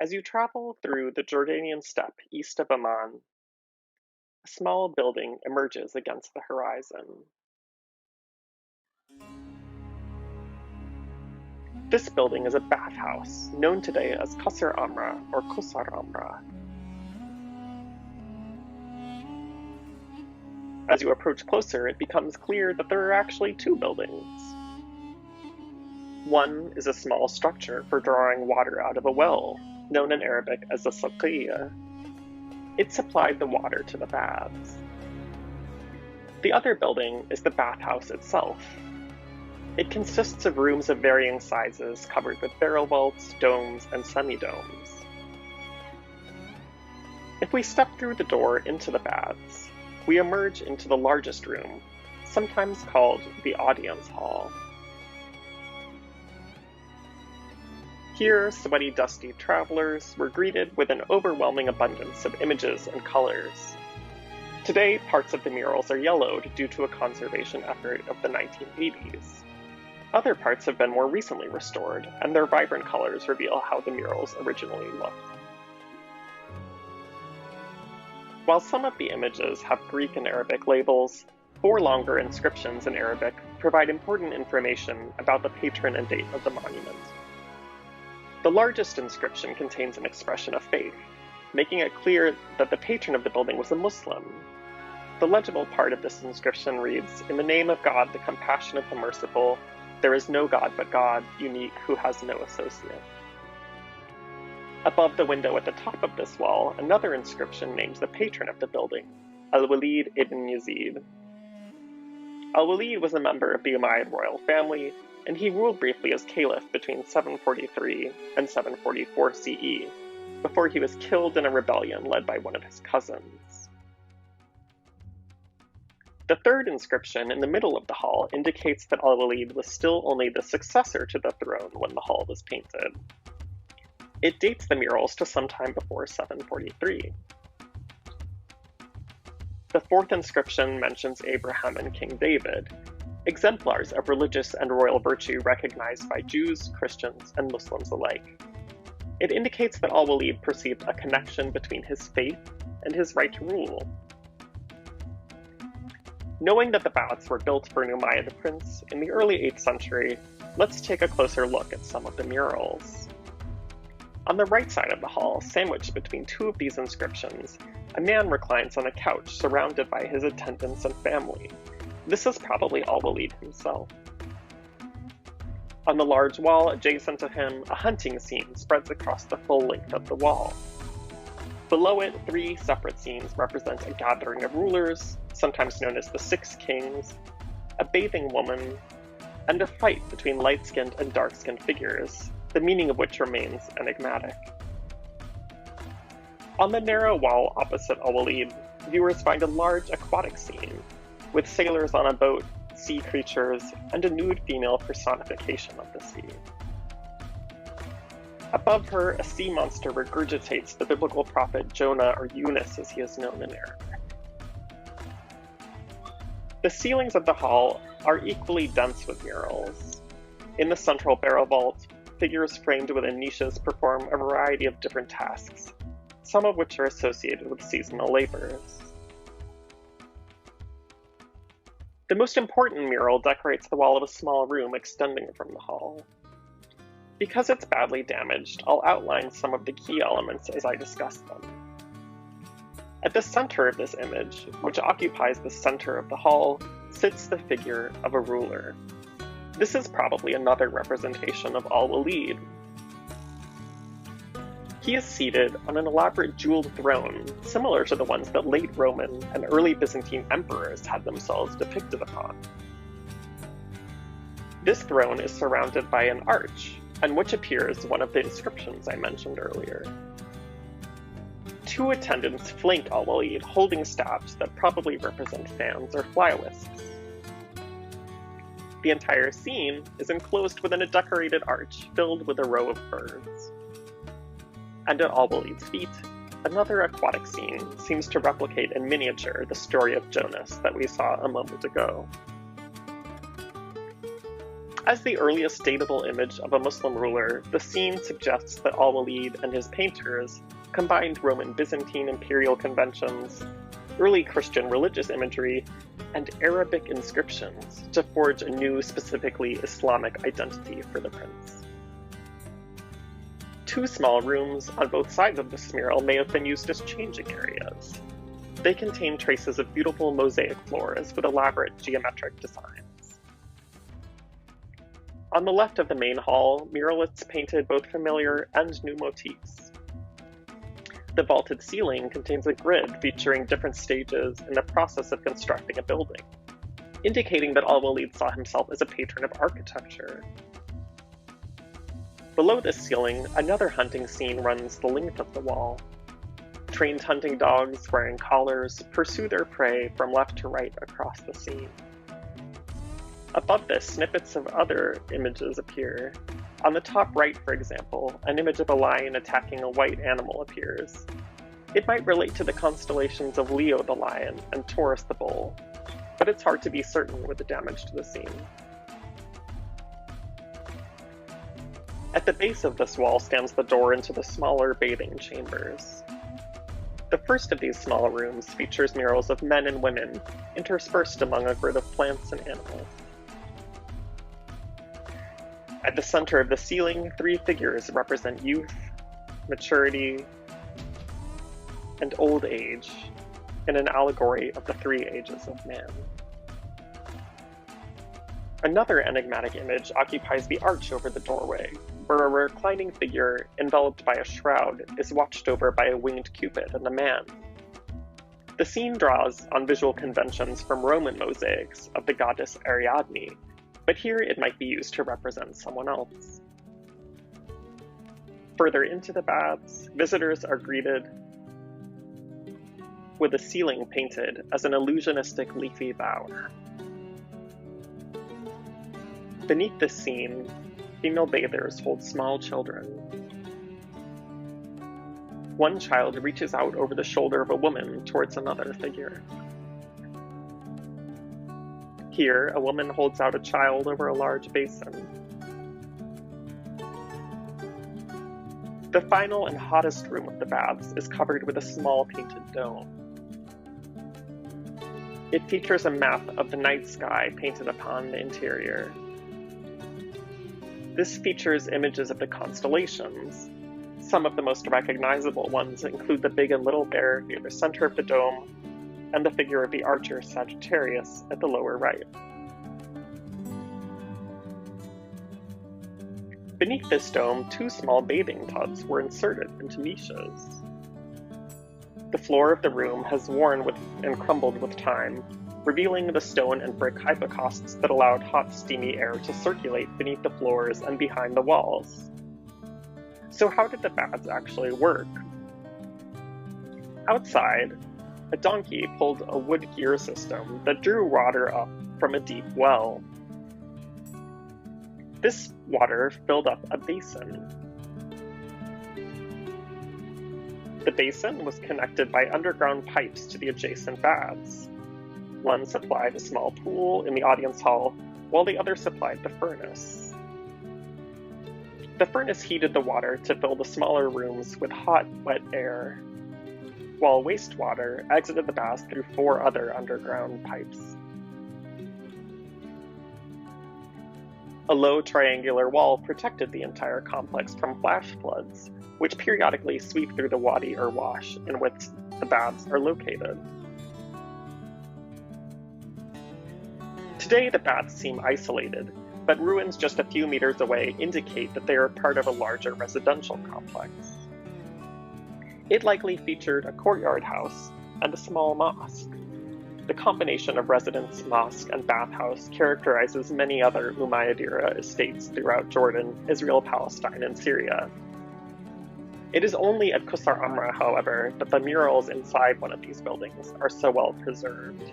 As you travel through the Jordanian steppe east of Amman, a small building emerges against the horizon. This building is a bathhouse, known today as Qasr Amra or Qusar Amra. As you approach closer, it becomes clear that there are actually two buildings. One is a small structure for drawing water out of a well, known in Arabic as a saqiyya. It supplied the water to the baths. The other building is the bathhouse itself. It consists of rooms of varying sizes covered with barrel vaults, domes, and semi-domes. If we step through the door into the baths, we emerge into the largest room, sometimes called the audience hall. Here, sweaty, dusty travelers were greeted with an overwhelming abundance of images and colors. Today, parts of the murals are yellowed due to a conservation effort of the 1980s. Other parts have been more recently restored, and their vibrant colors reveal how the murals originally looked. While some of the images have Greek and Arabic labels, 4 longer inscriptions in Arabic provide important information about the patron and date of the monument. The largest inscription contains an expression of faith, making it clear that the patron of the building was a Muslim. The legible part of this inscription reads, "In the name of God, the compassionate, the merciful, there is no God but God, unique, who has no associate." Above the window at the top of this wall, another inscription names the patron of the building, Al-Walid ibn Yazid. Al-Walid was a member of the Umayyad royal family, and he ruled briefly as caliph between 743 and 744 CE, before he was killed in a rebellion led by one of his cousins. The third inscription in the middle of the hall indicates that Al-Walid was still only the successor to the throne when the hall was painted. It dates the murals to sometime before 743. The fourth inscription mentions Abraham and King David, exemplars of religious and royal virtue recognized by Jews, Christians, and Muslims alike. It indicates that Al-Walid perceived a connection between his faith and his right to rule. Knowing that the baths were built for an Umayyad prince in the early 8th century, let's take a closer look at some of the murals. On the right side of the hall, sandwiched between 2 of these inscriptions, a man reclines on a couch surrounded by his attendants and family. This is probably Al-Walid himself. On the large wall adjacent to him, a hunting scene spreads across the full length of the wall. Below it, 3 separate scenes represent a gathering of rulers, sometimes known as the 6 Kings, a bathing woman, and a fight between light-skinned and dark-skinned figures, the meaning of which remains enigmatic. On the narrow wall opposite Al-Walid, viewers find a large aquatic scene, with sailors on a boat, sea creatures, and a nude female personification of the sea. Above her, a sea monster regurgitates the biblical prophet Jonah, or Yunus as he is known in Arabic. The ceilings of the hall are equally dense with murals. In the central barrel vault, figures framed within niches perform a variety of different tasks, some of which are associated with seasonal labors. The most important mural decorates the wall of a small room extending from the hall. Because it's badly damaged, I'll outline some of the key elements as I discuss them. At the center of this image, which occupies the center of the hall, sits the figure of a ruler. This is probably another representation of Al-Walid. He is seated on an elaborate jeweled throne, similar to the ones that late Roman and early Byzantine emperors had themselves depicted upon. This throne is surrounded by an arch, on which appears one of the inscriptions I mentioned earlier. 2 attendants flank Al-Walid, holding staffs that probably represent fans or fly whisks. The entire scene is enclosed within a decorated arch filled with a row of birds. And at Al-Walid's feet, another aquatic scene seems to replicate in miniature the story of Jonas that we saw a moment ago. As the earliest datable image of a Muslim ruler, the scene suggests that Al-Walid and his painters combined Roman Byzantine imperial conventions, early Christian religious imagery, and Arabic inscriptions to forge a new, specifically Islamic identity for the prince. Two small rooms on both sides of this mural may have been used as changing areas. They contain traces of beautiful mosaic floors with elaborate geometric designs. On the left of the main hall, muralists painted both familiar and new motifs. The vaulted ceiling contains a grid featuring different stages in the process of constructing a building, indicating that Al-Walid saw himself as a patron of architecture. Below this ceiling, another hunting scene runs the length of the wall. Trained hunting dogs wearing collars pursue their prey from left to right across the scene. Above this, snippets of other images appear. On the top right, for example, an image of a lion attacking a white animal appears. It might relate to the constellations of Leo the lion and Taurus the bull, but it's hard to be certain with the damage to the scene. At the base of this wall stands the door into the smaller bathing chambers. The first of these small rooms features murals of men and women interspersed among a grid of plants and animals. At the center of the ceiling, three figures represent youth, maturity, and old age in an allegory of the three ages of man. Another enigmatic image occupies the arch over the doorway, where a reclining figure enveloped by a shroud is watched over by a winged cupid and a man. The scene draws on visual conventions from Roman mosaics of the goddess Ariadne, but here it might be used to represent someone else. Further into the baths, visitors are greeted with the ceiling painted as an illusionistic leafy bower. Beneath this scene, female bathers hold small children. One child reaches out over the shoulder of a woman towards another figure. Here, a woman holds out a child over a large basin. The final and hottest room of the baths is covered with a small painted dome. It features a map of the night sky painted upon the interior. This features images of the constellations. Some of the most recognizable ones include the Big and Little Bear near the center of the dome, and the figure of the archer Sagittarius at the lower right. Beneath this dome, two small bathing tubs were inserted into niches. The floor of the room has worn and crumbled with time, revealing the stone and brick hypocausts that allowed hot, steamy air to circulate beneath the floors and behind the walls. So how did the baths actually work? Outside, a donkey pulled a wood gear system that drew water up from a deep well. This water filled up a basin. The basin was connected by underground pipes to the adjacent baths. One supplied a small pool in the audience hall, while the other supplied the furnace. The furnace heated the water to fill the smaller rooms with hot, wet air, while wastewater exited the baths through four other underground pipes. A low triangular wall protected the entire complex from flash floods, which periodically sweep through the wadi or wash in which the baths are located. Today, the baths seem isolated, but ruins just a few meters away indicate that they are part of a larger residential complex. It likely featured a courtyard house and a small mosque. The combination of residence, mosque, and bathhouse characterizes many other Umayyad-era estates throughout Jordan, Israel, Palestine, and Syria. It is only at Qusar Amra, however, that the murals inside one of these buildings are so well preserved.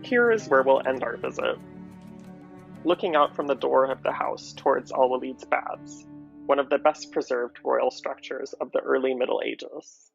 Here is where we'll end our visit, looking out from the door of the house towards Al-Walid's baths, one of the best preserved royal structures of the early Middle Ages.